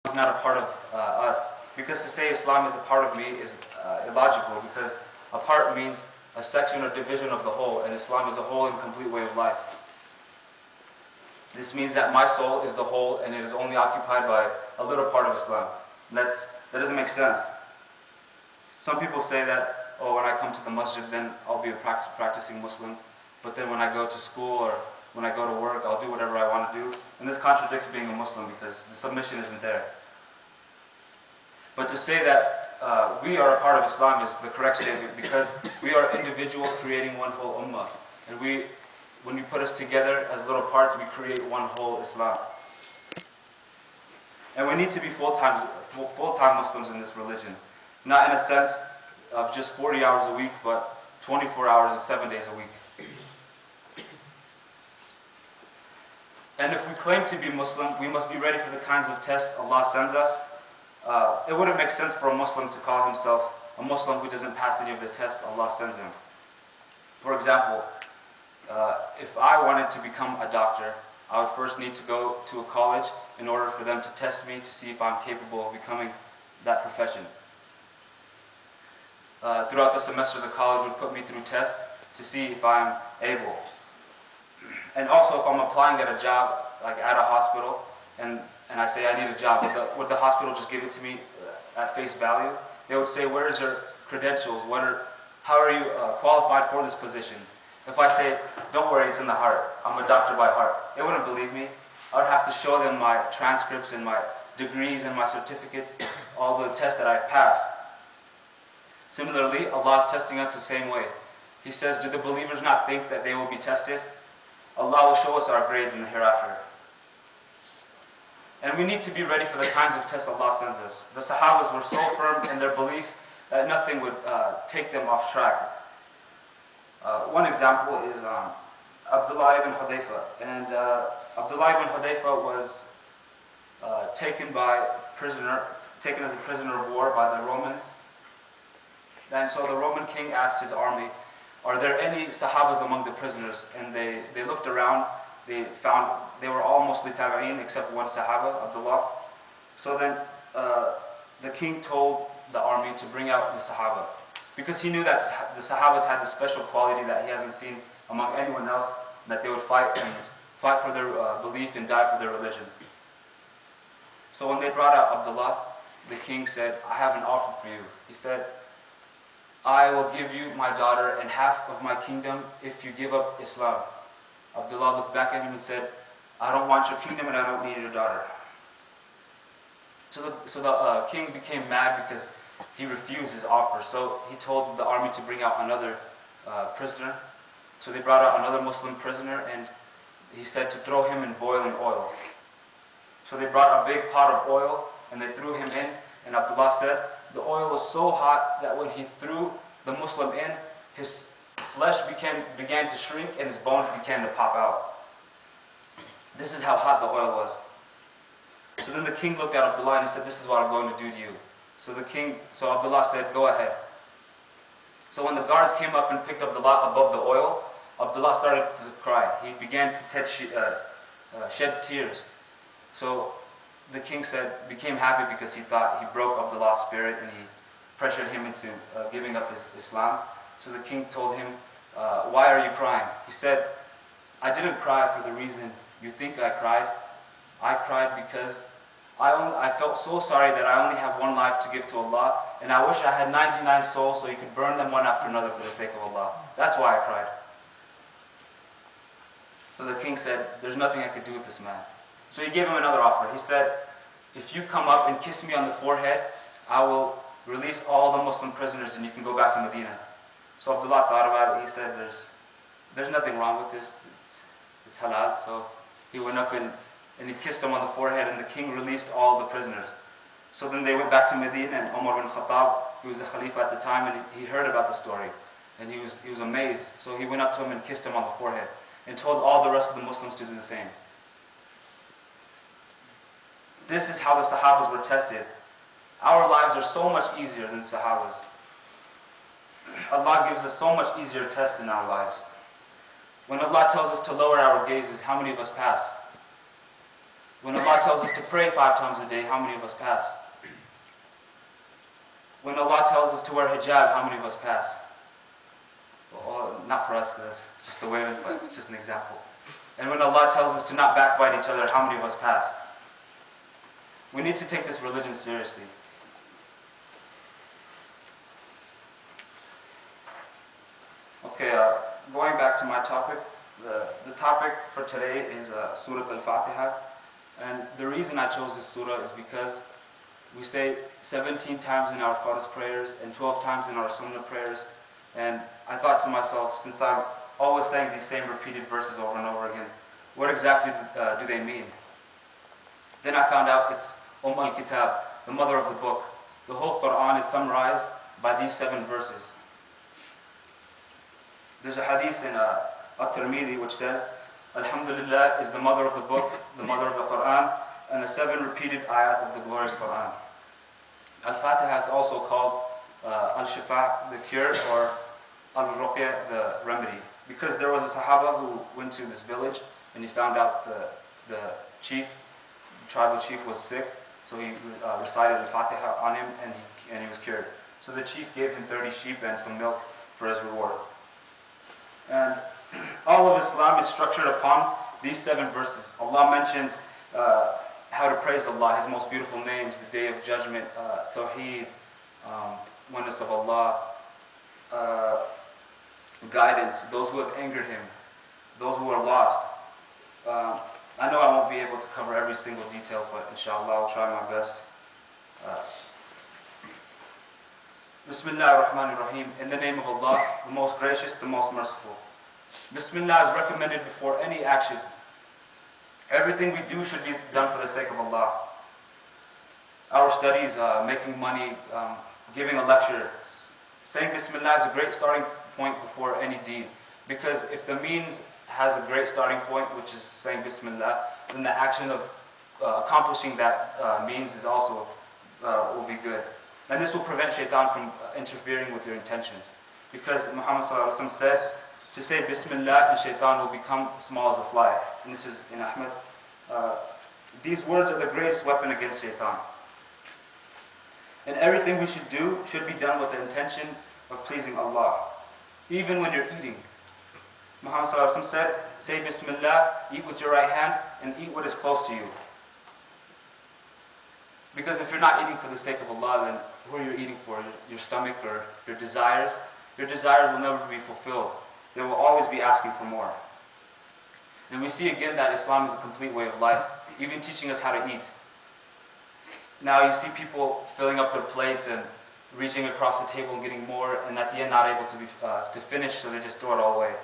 is not a part of us. Because to say Islam is a part of me is illogical, because a part means a section or division of the whole, and Islam is a whole and complete way of life. This means that my soul is the whole, and it is only occupied by a little part of Islam. That doesn't make sense. Some people say that, oh, when I come to the masjid, then I'll be a practicing Muslim. But then when I go to school or when I go to work, I'll do whatever I want to do. And this contradicts being a Muslim, because the submission isn't there. But to say that we are a part of Islam is the correct statement, because we are individuals creating one whole ummah. And when you put us together as little parts, we create one whole Islam. And we need to be full-time Muslims in this religion. Not in a sense of just 40 hours a week, but 24 hours and 7 days a week. And if we claim to be Muslim, we must be ready for the kinds of tests Allah sends us. It wouldn't make sense for a Muslim to call himself a Muslim who doesn't pass any of the tests Allah sends him. For example, if I wanted to become a doctor, I would first need to go to a college in order for them to test me to see if I'm capable of becoming that profession. Throughout the semester, the college would put me through tests to see if I'm able. And also, if I'm applying at a job, like at a hospital, and I say I need a job, would the hospital just give it to me at face value? They would say, where is your credentials? How are you qualified for this position? If I say, don't worry, it's in the heart, I'm a doctor by heart, they wouldn't believe me. I would have to show them my transcripts and my degrees and my certificates, all the tests that I've passed. Similarly, Allah is testing us the same way. He says, do the believers not think that they will be tested? Allah will show us our grades in the hereafter. And we need to be ready for the kinds of tests Allah sends us. The Sahabas were so firm in their belief that nothing would take them off track. One example is Abdullah ibn Hudayfa. And Abdullah ibn Hudayfa was taken as a prisoner of war by the Romans. And so the Roman king asked his army, are there any Sahabas among the prisoners? And they looked around, they found they were all mostly Tabi'een except one Sahaba, Abdullah. So then the king told the army to bring out the Sahaba, because he knew that the Sahabas had the special quality that he hasn't seen among anyone else, that they would fight for their belief and die for their religion. So when they brought out Abdullah, the king said, I have an offer for you. He said, I will give you my daughter and half of my kingdom if you give up Islam. Abdullah looked back at him and said, I don't want your kingdom and I don't need your daughter. So the king became mad because he refused his offer. So he told the army to bring out another prisoner. So they brought out another Muslim prisoner, and he said to throw him in boiling oil. So they brought a big pot of oil and they threw him in, and Abdullah said, the oil was so hot that when he threw the Muslim in, his flesh began to shrink and his bones began to pop out. This is how hot the oil was. So then the king looked at Abdullah and he said, this is what I'm going to do to you. So Abdullah said, go ahead. So when the guards came up and picked Abdullah above the oil, Abdullah started to cry. He began to shed tears. So the king became happy because he thought he broke Abdullah's spirit and he pressured him into giving up his Islam. So the king told him, why are you crying? He said, I didn't cry for the reason you think I cried. I cried because I felt so sorry that I only have one life to give to Allah, and I wish I had 99 souls so you could burn them one after another for the sake of Allah. That's why I cried. So the king said, there's nothing I could do with this man. So he gave him another offer. He said, if you come up and kiss me on the forehead, I will release all the Muslim prisoners and you can go back to Medina. So Abdullah thought about it. He said, there's nothing wrong with this. It's halal. So he went up and he kissed him on the forehead, and the king released all the prisoners. So then they went back to Medina, and Umar bin Khattab, he was the Khalifa at the time, and he heard about the story. And he was amazed. So he went up to him and kissed him on the forehead and told all the rest of the Muslims to do the same. This is how the Sahabas were tested. Our lives are so much easier than Sahabas. Allah gives us so much easier tests in our lives. When Allah tells us to lower our gazes, how many of us pass? When Allah tells us to pray 5 times a day, how many of us pass? When Allah tells us to wear hijab, how many of us pass? Well, not for us, because it's just the women, but it's just an example. And when Allah tells us to not backbite each other, how many of us pass? We need to take this religion seriously. Okay, going back to my topic, the topic for today is Surah Al-Fatiha. And the reason I chose this surah is because we say 17 times in our Farz prayers and 12 times in our Sunnah prayers. And I thought to myself, since I'm always saying these same repeated verses over and over again, what exactly do they mean? Then I found out it's al-Kitab, the mother of the book. The whole Quran is summarized by these 7 verses. There's a hadith in At-Tirmidhi which says, Alhamdulillah is the mother of the book, the mother of the Quran, and the 7 repeated ayat of the glorious Quran. Al-Fatiha is also called Al-Shifa, the cure, or Al-Ruqya, the remedy. Because there was a Sahaba who went to this village and he found out the tribal chief was sick, so he recited Al-Fatiha on him and he was cured. So the chief gave him 30 sheep and some milk for his reward. And all of Islam is structured upon these 7 verses. Allah mentions how to praise Allah, His most beautiful names, the Day of Judgment, Tawheed, oneness of Allah, guidance, those who have angered Him, those who are lost. I know I won't be able to cover every single detail, but inshallah I'll try my best. Bismillah ar-Rahman ar-Rahim, in the name of Allah, the most gracious, the most merciful. Bismillah is recommended before any action. Everything we do should be done for the sake of Allah. Our studies, making money, giving a lecture, saying Bismillah is a great starting point before any deed. Because if the means has a great starting point, which is saying Bismillah, then the action of accomplishing that means is also will be good. And this will prevent shaitan from interfering with your intentions. Because Muhammad ﷺ said, to say Bismillah and shaitan will become small as a fly. And this is in Ahmad. These words are the greatest weapon against shaitan. And everything we should do should be done with the intention of pleasing Allah. Even when you're eating. Muhammad ﷺ said, say Bismillah, eat with your right hand, and eat what is close to you. Because if you're not eating for the sake of Allah, then who are you eating for? Your stomach or your desires? Your desires will never be fulfilled. They will always be asking for more. And we see again that Islam is a complete way of life, even teaching us how to eat. Now you see people filling up their plates and reaching across the table and getting more, and at the end not able to finish, so they just throw it all away.